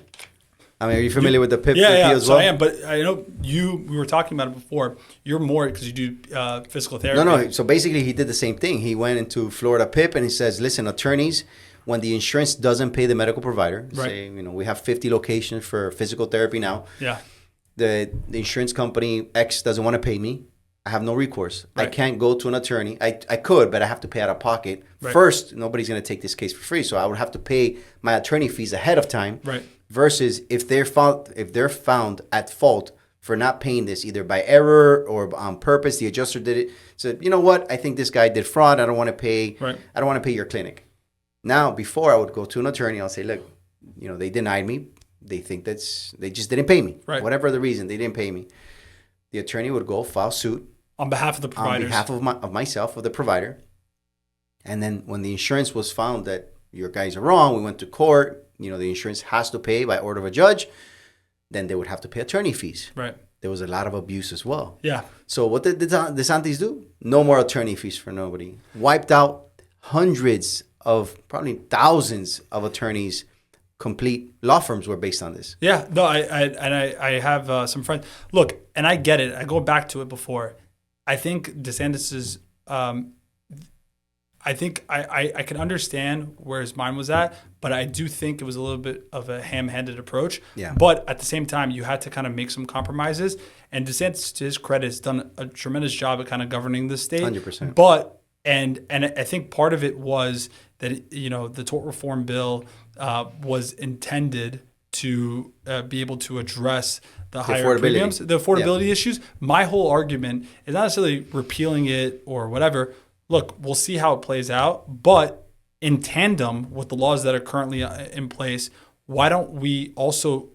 I mean, are you familiar with the PIP repeal as well? I am, but I know we were talking about it before. You're more because you do physical therapy. No. So basically, he did the same thing. He went into Florida PIP and he says, listen, attorneys, when the insurance doesn't pay the medical provider, say, you know, we have 50 locations for physical therapy now. Yeah. The insurance company X doesn't want to pay me. I have no recourse. Right. I can't go to an attorney. I could, but I have to pay out of pocket. Right. First, nobody's going to take this case for free, so I would have to pay my attorney fees ahead of time. Right. Versus if they're found at fault for not paying this either by error or on purpose, the adjuster did it. Said, you know what? I think this guy did fraud. I don't want to pay. Right. I don't want to pay your clinic. Now, before I would go to an attorney, I'll say, look, you know, they denied me. They think they just didn't pay me. Right. Whatever the reason, they didn't pay me. The attorney would go file suit on behalf of the providers. On behalf of myself, of the provider. And then when the insurance was found that your guys are wrong, we went to court, you know, the insurance has to pay by order of a judge, then they would have to pay attorney fees. Right. There was a lot of abuse as well. Yeah. So what did DeSantis do? No more attorney fees for nobody. Wiped out hundreds of, probably thousands of attorneys. Complete law firms were based on this. Yeah, no, I have some friends. Look, and I get it. I go back to it before. I think DeSantis's. I think I can understand where his mind was at, but I do think it was a little bit of a ham-handed approach. Yeah. But at the same time, you had to kind of make some compromises. And DeSantis, to his credit, has done a tremendous job at kind of governing the state. 100%. But and I think part of it was that, you know, the tort reform bill was intended to be able to address the higher premiums, the affordability issues. My whole argument is not necessarily repealing it or whatever. Look, we'll see how it plays out. But in tandem with the laws that are currently in place, why don't we also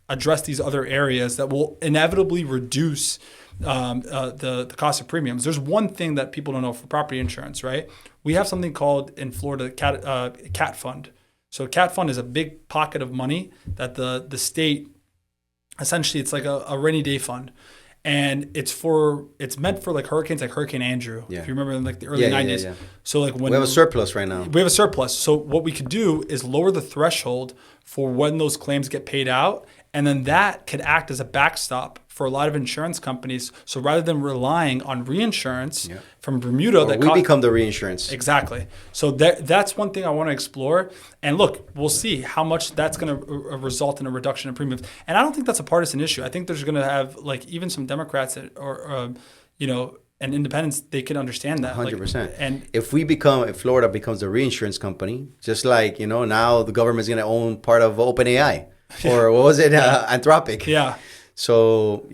address these other areas that will inevitably reduce the cost of premiums? There's one thing that people don't know for property insurance, right? We have something called in Florida CAT fund. So CAT fund is a big pocket of money that the state, essentially it's like a rainy day fund. And it's meant for like hurricanes, like Hurricane Andrew. Yeah. If you remember in like the early 90s. Yeah. So like when we have a surplus right now. We have a surplus. So what we could do is lower the threshold for when those claims get paid out And then that could act as a backstop for a lot of insurance companies. So rather than relying on reinsurance from Bermuda, we become the reinsurance. Exactly. So that's one thing I want to explore. And look, we'll see how much that's going to result in a reduction in premiums. And I don't think that's a partisan issue. I think there's going to have like even some Democrats or and independents, they can understand that. 100%. Like, and if Florida becomes the reinsurance company, just like, now the government's going to own part of OpenAI or what was it? Anthropic. Yeah. So,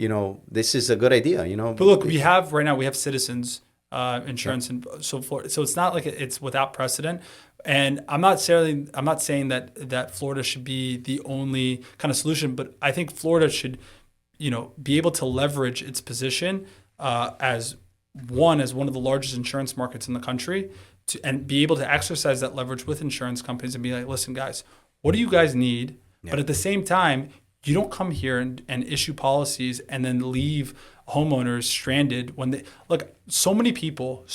this is a good idea, But look, we have Citizens insurance, and so it's not like it's without precedent. And I'm not saying that Florida should be the only kind of solution, but I think Florida should, be able to leverage its position as one of the largest insurance markets in the country, and be able to exercise that leverage with insurance companies and be like, listen, guys, what do you guys need? Yeah. But at the same time, you don't come here and issue policies and then leave homeowners stranded when they look. So many people,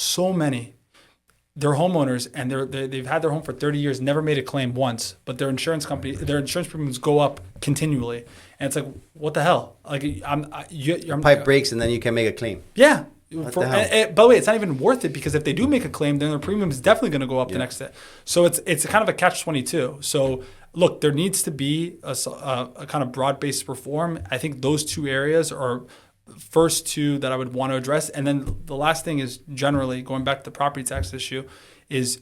they're homeowners and they've had their home for 30 years, never made a claim once, but their insurance premiums go up continually, and it's like, what the hell? Like, pipe breaks and then you can make a claim. Yeah. By the way, it's not even worth it, because if they do make a claim, then their premium is definitely going to go up the next day. So it's kind of a catch-22. So look, there needs to be a kind of broad-based reform. I think those two areas are first two that I would want to address. And then the last thing is, generally going back to the property tax issue, is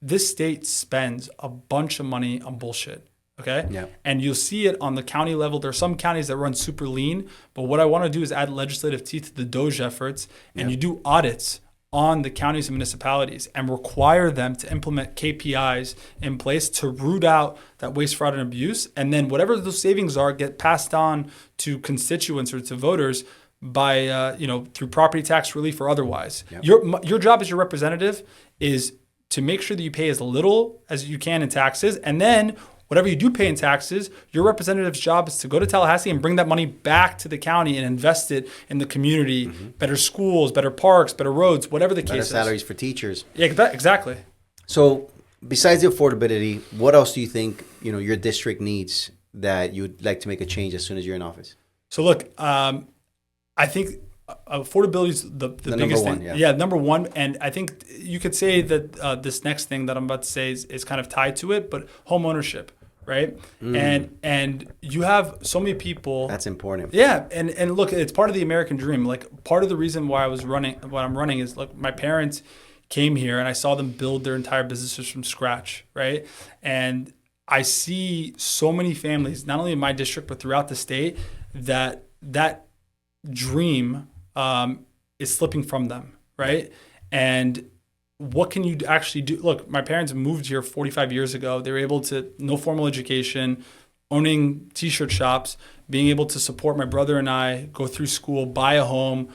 this state spends a bunch of money on bullshit. Okay. Yeah. And you'll see it on the county level. There are some counties that run super lean, but what I want to do is add legislative teeth to the DOGE efforts, and you do audits on the counties and municipalities and require them to implement KPIs in place to root out that waste, fraud, and abuse. And then whatever those savings are get passed on to constituents or to voters by, through property tax relief or otherwise. Yep. Your job as your representative is to make sure that you pay as little as you can in taxes, and then whatever you do pay in taxes, your representative's job is to go to Tallahassee and bring that money back to the county and invest it in the community, better schools, better parks, better roads, whatever the case is. Better salaries for teachers. Yeah, exactly. So besides the affordability, what else do you think, your district needs that you'd like to make a change as soon as you're in office? So look, I think affordability is the biggest thing. Yeah, number one. And I think you could say that this next thing that I'm about to say is kind of tied to it, but homeownership, right? And you have so many people. That's important. Yeah, and look, it's part of the American dream. Like, part of the reason why I'm running is, look, my parents came here and I saw them build their entire businesses from scratch, right? And I see so many families, not only in my district but throughout the state, that dream is slipping from them, right? And what can you actually do? Look, my parents moved here 45 years ago. They were able to, no formal education, owning t-shirt shops, being able to support my brother and I, go through school, buy a home,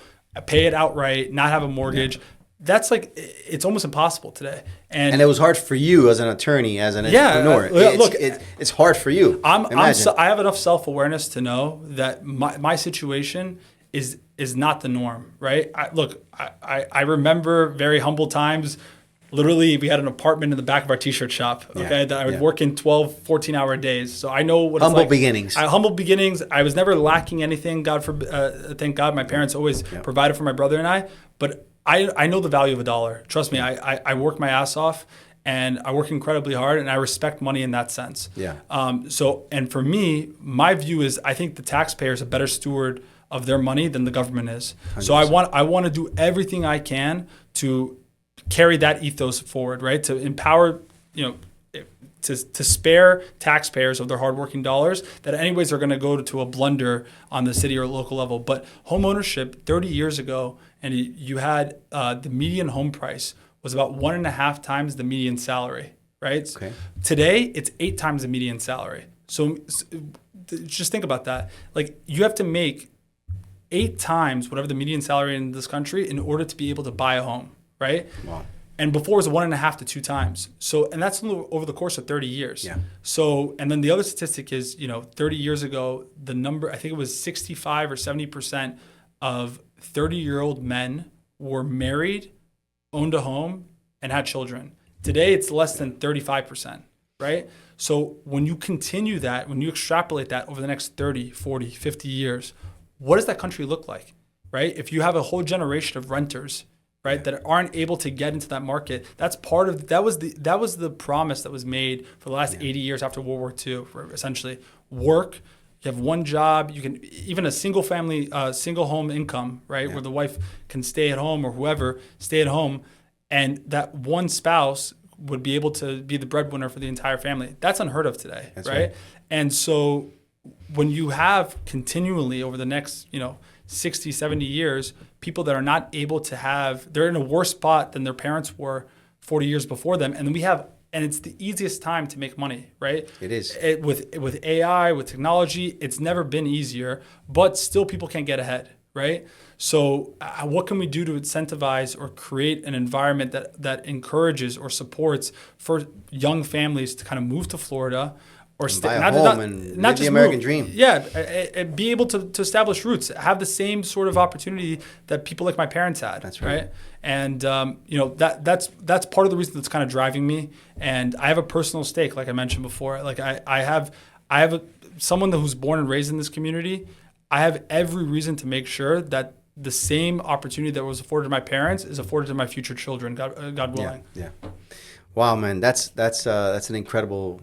pay it outright, not have a mortgage. Yeah. That's like, it's almost impossible today. And it was hard for you as an attorney, as an entrepreneur. It's hard for you. I have enough self-awareness to know that my situation is not the norm, right? I remember very humble times. Literally, we had an apartment in the back of our t-shirt shop, that I would work in 12, 14-hour days. So I know what it's like. Humble beginnings. I was never lacking anything. Thank God, my parents always provided for my brother and I. But I know the value of a dollar. Trust me, I work my ass off, and I work incredibly hard, and I respect money in that sense. Yeah. And for me, my view is, I think the taxpayer is a better steward of their money than the government is. 100%. So I want to do everything I can to carry that ethos forward, right? To empower, to spare taxpayers of their hardworking dollars that anyways are going to go to a blunder on the city or local level. But home ownership 30 years ago, and you had the median home price was about 1.5 times the median salary, right? Okay. Today, it's 8 times the median salary. So just think about that. Like, you have to make 8 times whatever the median salary in this country in order to be able to buy a home, right? Wow. And before it was 1.5 to 2 times. So, and that's over the course of 30 years. Yeah. So, and then the other statistic is, 30 years ago, the number, I think it was 65 or 70% of 30-year-old men were married, owned a home, and had children. Today, it's less than 35%, right? So when you continue that, when you extrapolate that over the next 30, 40, 50 years, what does that country look like, right? If you have a whole generation of renters, right, that aren't able to get into that market, that was the promise that was made for the last 80 years after World War II, for essentially work. You have one job, you can, even a single family, single home income, right? Where the wife can stay at home or whoever stay at home, and that one spouse would be able to be the breadwinner for the entire family. That's unheard of today, right? And so when you have continually over the next, 60, 70 years, people that are not able to they're in a worse spot than their parents were 40 years before them. And then and it's the easiest time to make money, right? It is. With AI, with technology, it's never been easier, but still people can't get ahead, right? So what can we do to incentivize or create an environment that encourages or supports for young families to kind of move to Florida or buy a home and live the American dream? Yeah, be able to establish roots, have the same sort of opportunity that people like my parents had. That's right. And that's part of the reason that's kind of driving me. And I have a personal stake, like I mentioned before. Like I have someone who's born and raised in this community. I have every reason to make sure that the same opportunity that was afforded to my parents is afforded to my future children, God willing. Yeah. Wow, man, that's an incredible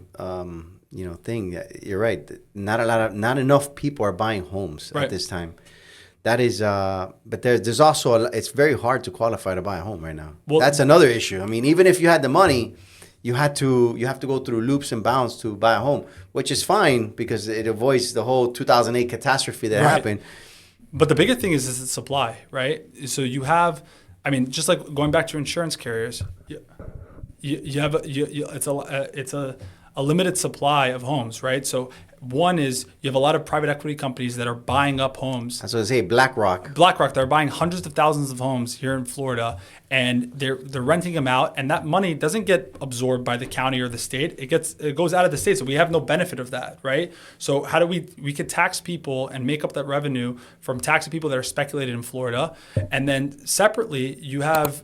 thing. You're right. Not enough people are buying homes at this time. That is, but there's also it's very hard to qualify to buy a home right now. Well, that's another issue. I mean, even if you had the money, you have to go through loops and bounds to buy a home, which is fine because it avoids the whole 2008 catastrophe that happened. But the bigger thing is the supply, right? So you have, just like going back to insurance carriers, you have it's a limited supply of homes, right? So one is you have a lot of private equity companies that are buying up homes. That's what I say, BlackRock, they're buying hundreds of thousands of homes here in Florida, and they're renting them out, and that money doesn't get absorbed by the county or the state. It goes out of the state, so we have no benefit of that, right? So how do we could tax people and make up that revenue from taxing people that are speculated in Florida, and then separately you have,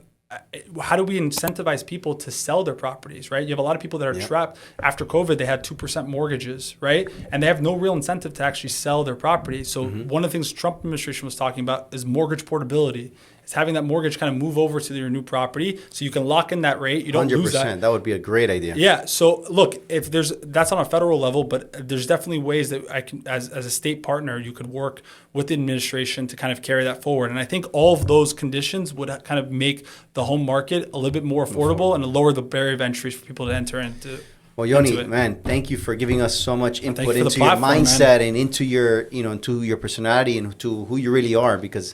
how do we incentivize people to sell their properties, right? You have a lot of people that are trapped. After COVID, they had 2% mortgages, right? And they have no real incentive to actually sell their property. So one of the things Trump administration was talking about is mortgage portability. It's having that mortgage kind of move over to your new property so you can lock in that rate. You don't 100%. Lose that. That would be a great idea. Yeah. So look, that's on a federal level, but there's definitely ways that I can, as a state partner, you could work with the administration to kind of carry that forward. And I think all of those conditions would kind of make the home market a little bit more affordable and lower the barrier of entry for people to enter into. Well, Yoni, man, thank you for giving us so much input into your mindset and into your personality and to who you really are. Because,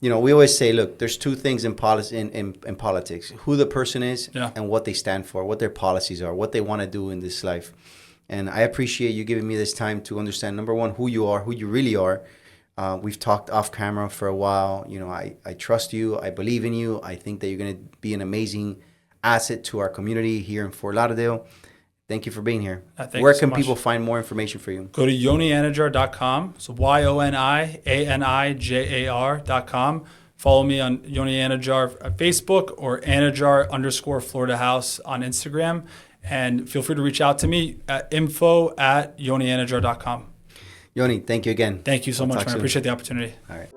we always say, look, there's two things in politics: who the person is and what they stand for, what their policies are, what they want to do in this life. And I appreciate you giving me this time to understand, number one, who you are, who you really are. We've talked off camera for a while. I trust you. I believe in you. I think that you're going to be an amazing asset to our community here in Fort Lauderdale. Thank you for being here. Where can people find more information for you? Go to YoniAnijar.com. So YoniAnijar.com. Follow me on Yoni Anijar at Facebook or Anijar_Florida House on Instagram. And feel free to reach out to me at info@YoniAnijar.com. Yoni, thank you again. Thank you so much, man. I appreciate the opportunity. All right.